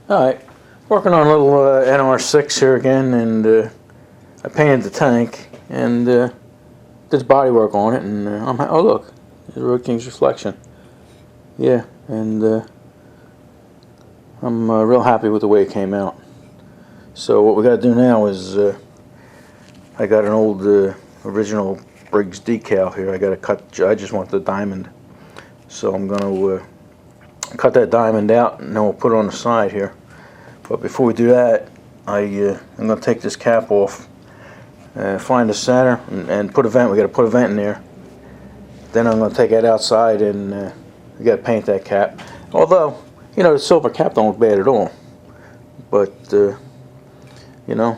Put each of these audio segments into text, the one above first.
Alright, working on a little NR6 here again, and I painted the tank and did body work on it, and oh look, there's Road King's reflection. Yeah, and I'm real happy with the way it came out. So what we got to do now is I got an old original BRIGGS decal here. I got to cut. I just want the diamond, so I'm going to cut that diamond out, and then we'll put it on the side here. But before we do that, I'm going to take this cap off, find the center, and put a vent. We got to put a vent in there. Then I'm going to take that outside, and we got to paint that cap. Although, you know, the silver cap don't look bad at all. But you know,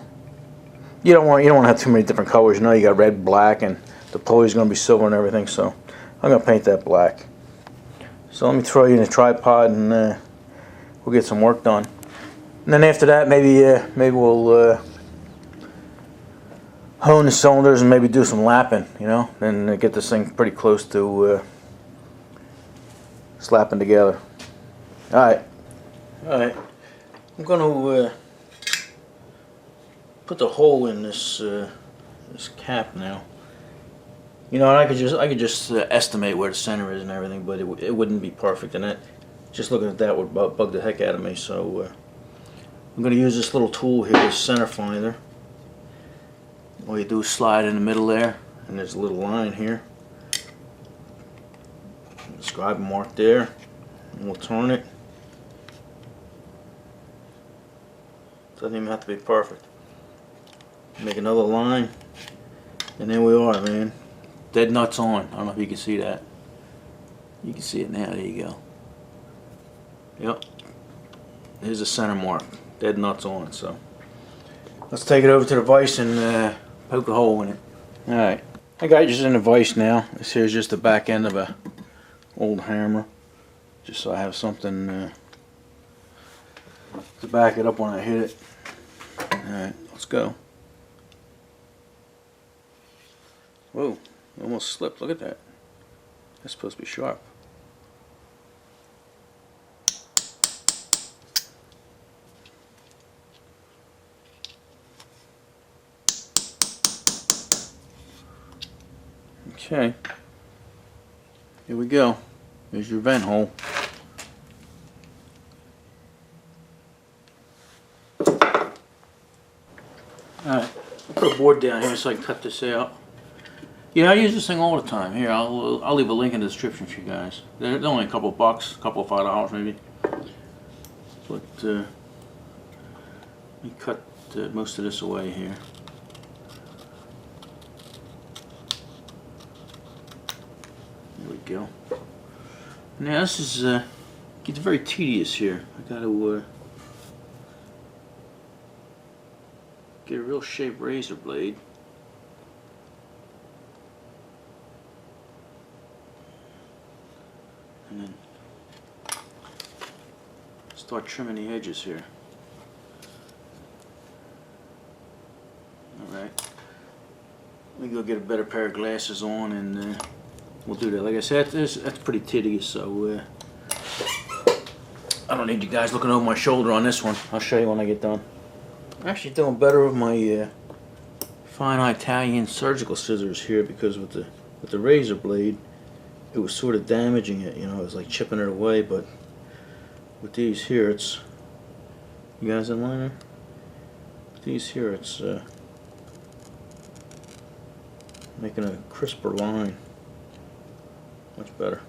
you don't want to have too many different colors. You know, you got red, black, and the pulley's going to be silver and everything. So I'm going to paint that black. So let me throw you in a tripod, and we'll get some work done. And then after that, maybe we'll hone the cylinders and maybe do some lapping, you know, and get this thing pretty close to slapping together. All right. I'm going to put the hole in this this cap now. You know, and I could just estimate where the center is and everything, but it wouldn't be perfect, and that just looking at that would bug the heck out of me. So I'm going to use this little tool here, this center finder. All you do is slide in the middle there, and there's a little line here. Scribe mark there, and we'll turn it. Doesn't even have to be perfect. Make another line, and there we are, man. Dead nuts on. I don't know if you can see that. You can see it now. There you go. Yep. Here's the center mark. Dead nuts on. So let's take it over to the vise and poke a hole in it. Alright. I got yours in the vise now. This here's just the back end of a old hammer. Just so I have something to back it up when I hit it. Alright, let's go. Whoa, almost slipped. Look at that. That's supposed to be sharp. Okay. Here we go. Here's your vent hole. Alright, I'll put a board down here so I can cut this out. Yeah, I use this thing all the time. Here, I'll leave a link in the description for you guys. They're only a couple bucks, a couple of $5 maybe. But let me cut most of this away here. There we go. Now this is gets very tedious here. I got to get a real sharp razor blade. And then start trimming the edges here. Alright. Let me go get a better pair of glasses on, and we'll do that. Like I said, that's pretty tedious, so I don't need you guys looking over my shoulder on this one. I'll show you when I get done. I'm actually doing better with my fine Italian surgical scissors here, because with the razor blade, it was sort of damaging it, you know, it was like chipping it away. But with these here, it's, you guys in line there? With these here, it's making a crisper line. Much better.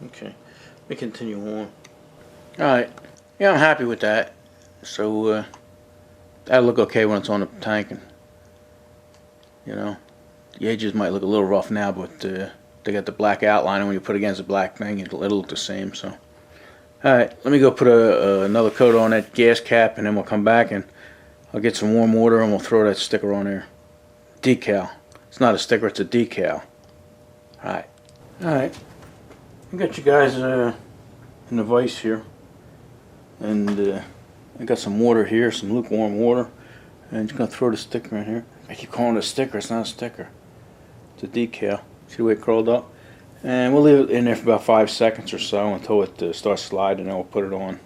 Okay, let me continue on. Alright, yeah, I'm happy with that. So that'll look okay when it's on the tank, and you know, the edges might look a little rough now, but they got the black outline, and when you put it against the black thing, it'll look the same. So alright, let me go put another coat on that gas cap, and then we'll come back and I'll get some warm water, and we'll throw that sticker on there. Decal. It's not a sticker, it's a decal. Alright. Alright. I got you guys in the vise here. And I got some water here, some lukewarm water. And I'm just going to throw the sticker in here. I keep calling it a sticker, it's not a sticker. It's a decal. See the way it curled up? And we'll leave it in there for about 5 seconds or so until it starts sliding, and then we'll put it on.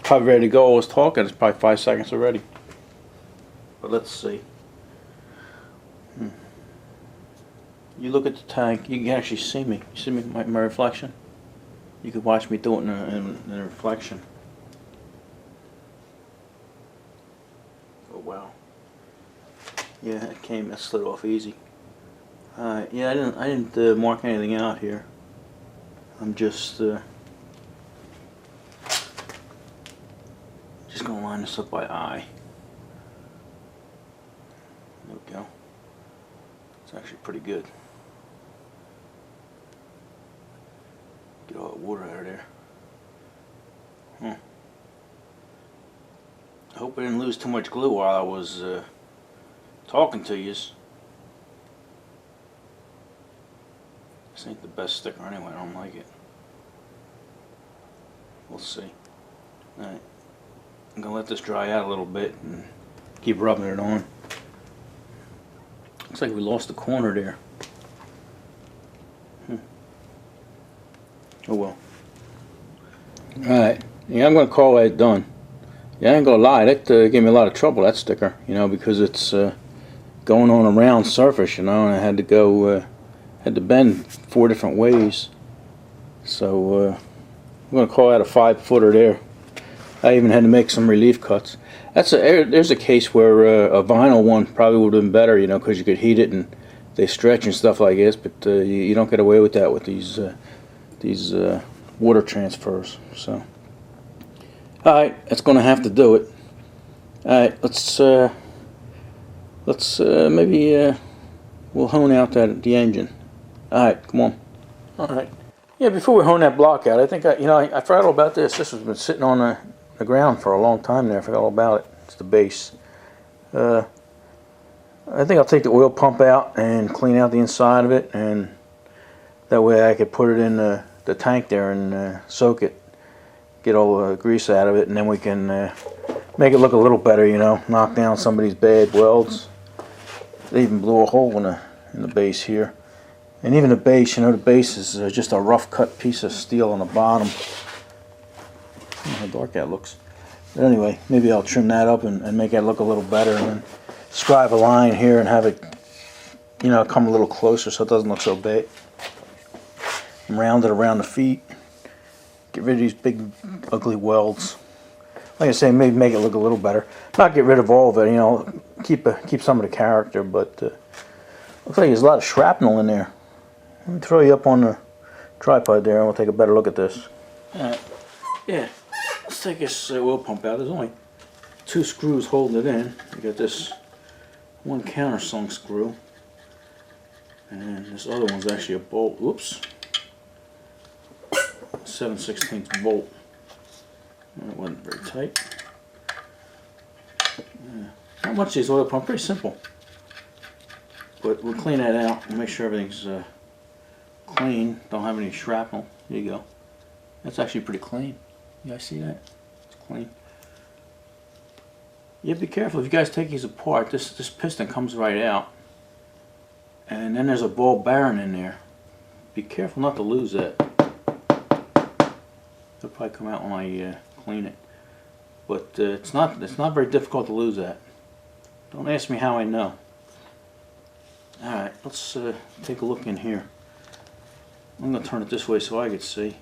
Probably ready to go. I was talking, it's probably 5 seconds already. But let's see. You look at the tank, you can actually see me. You see me, my reflection? You could watch me do it in the reflection. Oh wow. Yeah, it slid off easy. Yeah, I didn't mark anything out here. I'm just gonna line this up by eye. There we go. It's actually pretty good. Get all that water out of there. I hope I didn't lose too much glue while I was talking to yous. This ain't the best sticker anyway, I don't like it. We'll see. Alright. I'm gonna let this dry out a little bit and keep rubbing it on. Looks like we lost the corner there. Oh well. Alright. Yeah, I'm gonna call that done. Yeah, I ain't gonna lie, that gave me a lot of trouble, that sticker, you know, because it's going on a round surface, you know, and I had to go had to bend 4 different ways. So I'm going to call that a 5-footer there. I even had to make some relief cuts. There's a case where a vinyl one probably would have been better, you know, because you could heat it and they stretch and stuff like this. But you don't get away with that with these water transfers. So, all right, that's going to have to do it. All right, let's maybe we'll hone out the engine. All right, come on. All right. Yeah, before we hone that block out, I think I forgot all about this. This has been sitting on the ground for a long time there. I forgot all about it. It's the base. I think I'll take the oil pump out and clean out the inside of it, and that way I could put it in the tank there and soak it, get all the grease out of it, and then we can make it look a little better, you know, knock down some of these bad welds. They even blew a hole in the base here. And even the base, you know, the base is just a rough cut piece of steel on the bottom. How dark that looks. But anyway, maybe I'll trim that up and make that look a little better, and then scribe a line here and have it, you know, come a little closer so it doesn't look so bad. And round it around the feet. Get rid of these big, ugly welds. Like I say, maybe make it look a little better. Not get rid of all of it, you know, keep some of the character, but looks like there's a lot of shrapnel in there. Let me throw you up on the tripod there and we'll take a better look at this. Alright, yeah, let's take this oil pump out. There's only 2 screws holding it in. You got this one countersunk screw, and this other one's actually a bolt. Whoops. 7/16 bolt. That wasn't very tight. Yeah. Not much of these oil pumps, pretty simple. But we'll clean that out and make sure everything's clean. Don't have any shrapnel. There you go. That's actually pretty clean. You guys see that? It's clean. Yeah, be careful if you guys take these apart. This piston comes right out, and then there's a ball bearing in there. Be careful not to lose that. It'll probably come out when I clean it. But it's not very difficult to lose that. Don't ask me how I know. Alright, let's take a look in here. I'm going to turn it this way so I can see.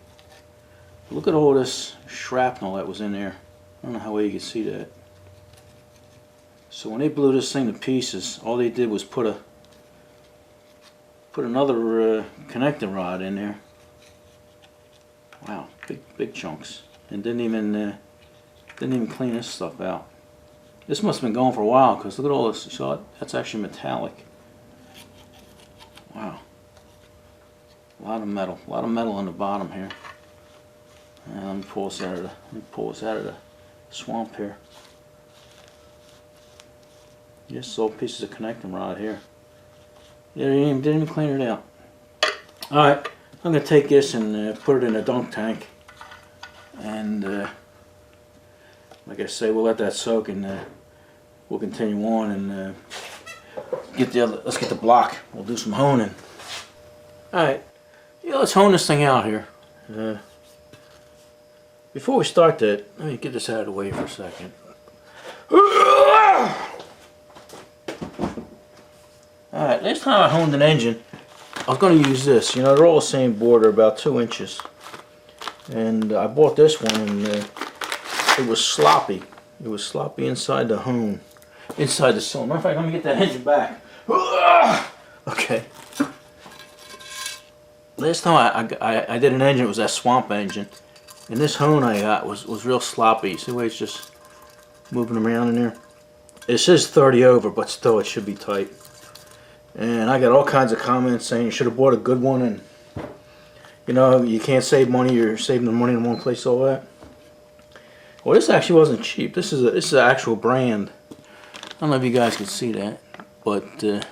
Look at all this shrapnel that was in there. I don't know how well you can see that. So when they blew this thing to pieces, all they did was put another connecting rod in there. Wow, big chunks, and didn't even clean this stuff out. This must have been going for a while, because look at all this. You saw it? That's actually metallic. Wow. A lot of metal on the bottom here. And let me pull this out of the swamp here. Just old pieces of connecting rod here. Yeah, they didn't even clean it out. Alright, I'm going to take this and put it in a dunk tank. And like I say, we'll let that soak, and we'll continue on and let's get the block. We'll do some honing. Alright, yeah, let's hone this thing out here. Before we start that, let me get this out of the way for a second. Alright, last time I honed an engine, I was going to use this. You know, they're all the same board, they're about 2 inches. And I bought this one and it was sloppy. It was sloppy inside the hone. Inside the cylinder. Matter of fact, let me get that engine back. Okay. Last time I did an engine, it was that swamp engine. And this hone I got was real sloppy. See the way it's just moving around in there? It says 30 over, but still it should be tight. And I got all kinds of comments saying you should have bought a good one, and you know, you can't save money, you're saving the money in one place, all that. Well, this actually wasn't cheap. This is an actual brand. I don't know if you guys can see that, but I don't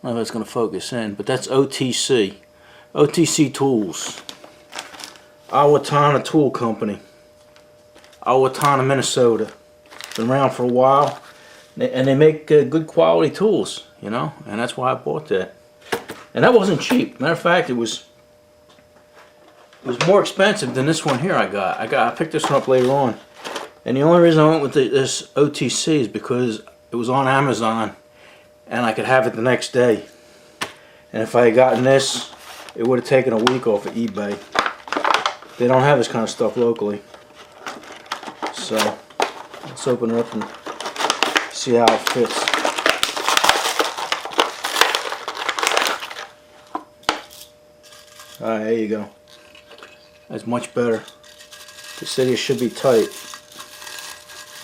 know if it's going to focus in, but that's OTC. OTC Tools. Owatonna Tool Company. Owatonna, Minnesota. Been around for a while, and they make good quality tools, you know, and that's why I bought that. And that wasn't cheap. Matter of fact, it was more expensive than this one here I picked this one up later on. And the only reason I went with this OTC is because it was on Amazon and I could have it the next day. And if I had gotten this, it would have taken a week off of eBay. They don't have this kind of stuff locally. So let's open it up and see how it fits. Alright, there you go. That's much better. They said it should be tight.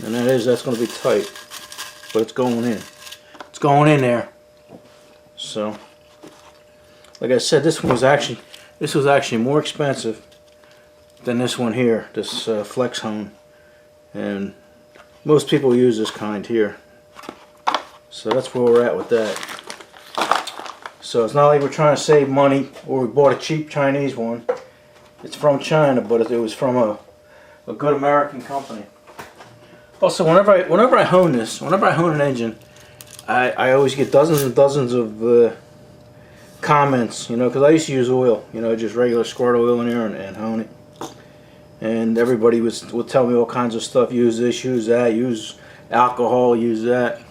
And that's going to be tight. But it's going in. It's going in there. So, like I said, this was actually more expensive than this one here, this flex hone. And most people use this kind here. So that's where we're at with that. So it's not like we're trying to save money or we bought a cheap Chinese one. It's from China, but it was from a good American company. Also, whenever I hone an engine, I always get dozens and dozens of comments, you know, because I used to use oil, you know, just regular squirt oil in there and hone it. And everybody would tell me all kinds of stuff. Use this, use that, use alcohol, use that.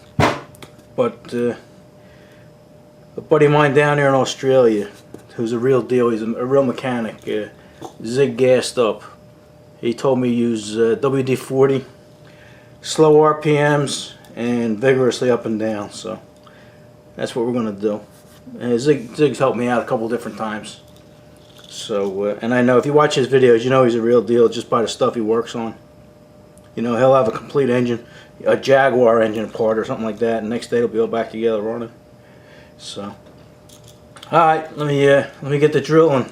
But a buddy of mine down there in Australia, who's a real deal, he's a real mechanic, zig gassed up. He told me use WD-40, slow RPMs, and vigorously up and down. So that's what we're going to do. And Zig's helped me out a couple different times. So, and I know if you watch his videos, you know he's a real deal just by the stuff he works on. You know, he'll have a complete engine, a Jaguar engine part or something like that, and next day it'll be all back together running. So, alright, let me get the drill and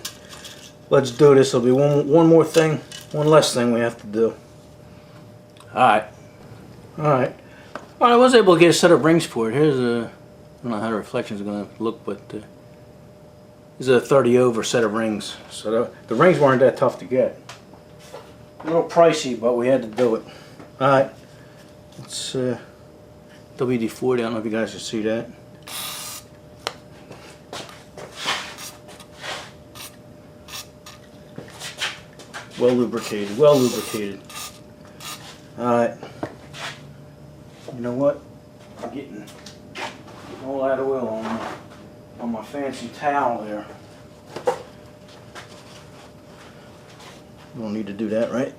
let's do this. There'll be one more thing, one less thing we have to do. Alright. Alright. I was able to get a set of rings for it. Here's I don't know how the reflections are going to look, but this is a 30 over set of rings. So the rings weren't that tough to get. A little pricey, but we had to do it. Alright. It's WD-40. I don't know if you guys can see that. Well lubricated, well lubricated. Alright. You know what? I'm getting all that oil on my fancy towel there. You don't need to do that, right?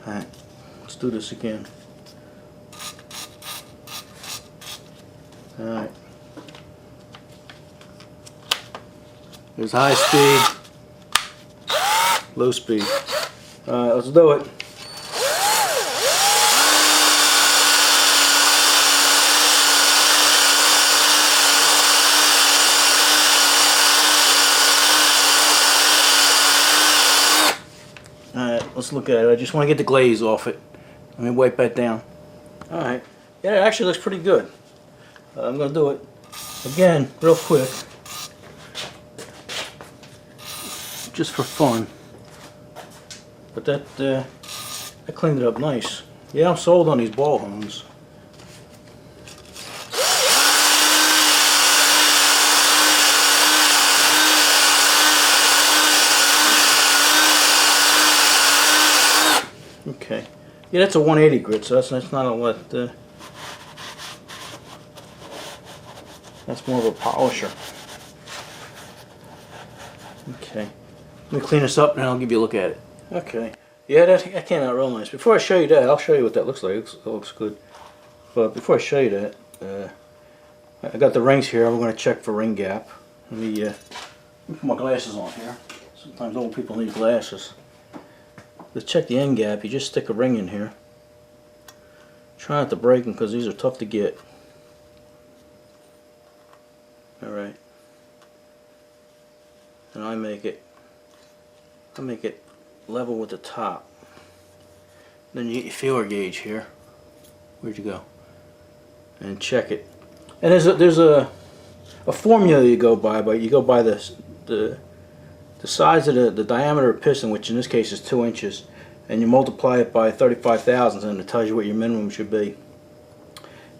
Alright, let's do this again. Alright. There's high speed, low speed. Alright, let's do it. Alright, let's look at it. I just want to get the glaze off it. Let me wipe that down. Alright. Yeah, it actually looks pretty good. I'm going to do it again real quick. Just for fun. But that cleaned it up nice. Yeah, I'm sold on these ball hones. Yeah, that's a 180 grit, so that's not a lot. That's more of a polisher. Okay. Let me clean this up and I'll give you a look at it. Okay. Yeah, that came out real nice. Before I show you that, I'll show you what that looks like. It looks good. But before I show you that, I got the rings here. I'm going to check for ring gap. Let me put my glasses on here. Sometimes old people need glasses. To check the end gap, you just stick a ring in here. Try not to break them because these are tough to get. Alright. And I make it level with the top. Then you get your feeler gauge here. Where'd you go? And check it. And there's a formula you go by, but you go by the size of the diameter of piston, which in this case is 2 inches, and you multiply it by 35 thousandths, and it tells you what your minimum should be.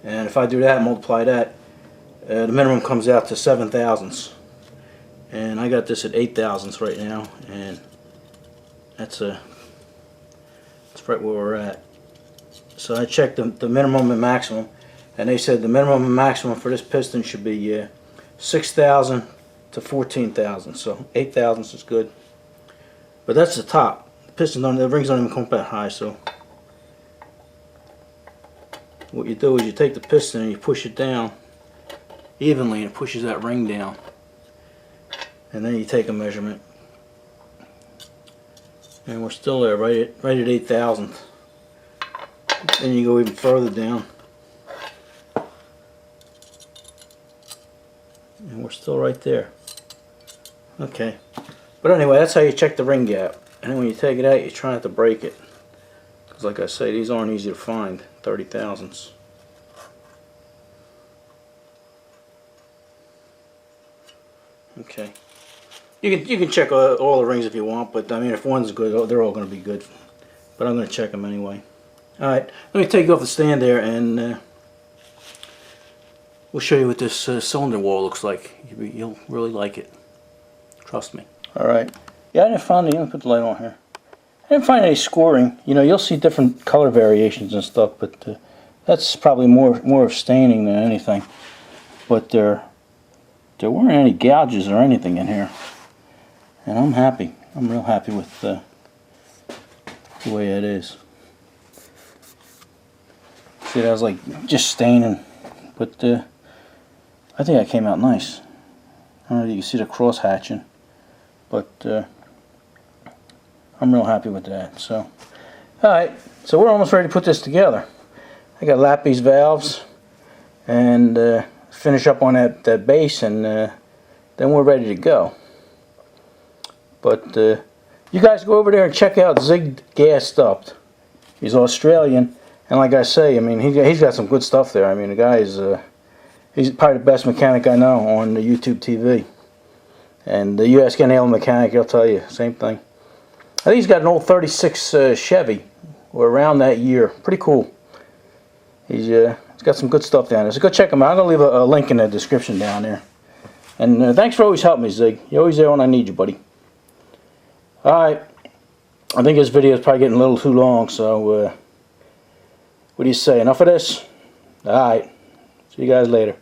And if I do that, multiply that, the minimum comes out to 7 thousandths. And I got this at 8 thousandths right now, and that's right where we're at. So I checked the minimum and maximum, and they said the minimum and maximum for this piston should be 6,000 to 14,000. So 8 thousandths is good, but that's the top. The rings don't even come up that high. So what you do is you take the piston and you push it down evenly, and it pushes that ring down. And then you take a measurement, and we're still there, right at 8 thousandths. Then you go even further down, and we're still right there. Okay, but anyway, that's how you check the ring gap. And then when you take it out, you try not to break it, because like I say, these aren't easy to find. 30 thousandths. Okay. You can check all the rings if you want, but I mean, if one's good, they're all going to be good. But I'm going to check them anyway. Alright, let me take you off the stand there, and we'll show you what this cylinder wall looks like. You'll really like it. Trust me. Alright. Yeah, I didn't find any. Let me put the light on here. I didn't find any scoring. You know, you'll see different color variations and stuff, but that's probably more of staining than anything. But there weren't any gouges or anything in here. And I'm happy. I'm real happy with the way it is. See, that was like just staining, but I think that came out nice. I don't know if you can see the cross hatching, but I'm real happy with that. So, alright, so we're almost ready to put this together. I got lap these valves and finish up on that base, and then we're ready to go. But you guys go over there and check out Zig Gassed Up. He's Australian, and like I say, I mean, he's got some good stuff there. I mean, the guy is he's probably the best mechanic I know on the YouTube TV. And you ask any old mechanic, he'll tell you same thing. I think he's got an old 36 Chevy, or around that year. Pretty cool. He's got some good stuff down there, so go check him out. I'm gonna leave a link in the description down there. And thanks for always helping me, Zig. You're always there when I need you, buddy. Alright, I think this video is probably getting a little too long, so what do you say? Enough of this? Alright, see you guys later.